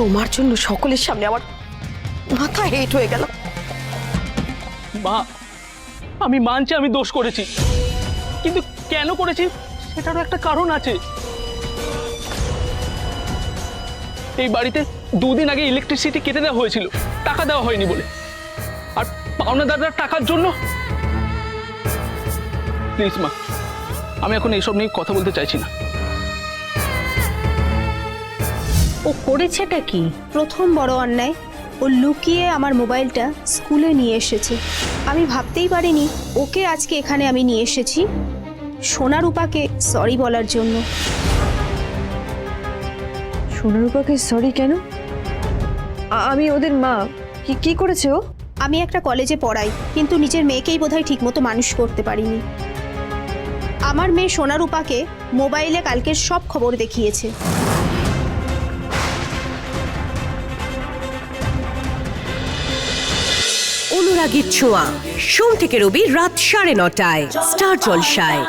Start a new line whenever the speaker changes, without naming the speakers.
তোমার জন্য সকলের সামনে আমার মাথা হেট হয়ে গেল।
মা, আমি মানছি আমি দোষ করেছি, কিন্তু কেন করেছি সেটারও একটা কারণ আছে। এই বাড়িতে 2 দিন আগে ইলেকট্রিসিটি কেটে দেওয়া হয়েছিল, টাকা দেওয়া হয়নি বলে। আর পাওনাদাররা টাকার জন্য। প্লিজ মা, আমি এখন এইসব নিয়ে কথা বলতে চাইছি না।
ও করেছেটা কি?
প্রথম বড় অন্যায়, ও লুকিয়ে আমার মোবাইলটা স্কুলে নিয়ে এসেছে। আমি ভাবতেই পারিনি ওকে আজকে এখানে আমি নিয়ে এসেছি সোনারূপাকে সরি বলার জন্য।
সোনারূপাকে সরি কেন? আমি ওদের মা। কি করেছে ও?
আমি একটা কলেজে পড়াই, কিন্তু নিজের মেয়েকেই বোধহয় ঠিকমতো মানুষ করতে পারিনি। আমার মেয়ে সোনারূপাকে মোবাইলে কালকের সব খবর দেখিয়েছে।
অনুরাগীর ছোঁয়া, সোম থেকে রবি রাত 9:30টায় স্টার জলসায়।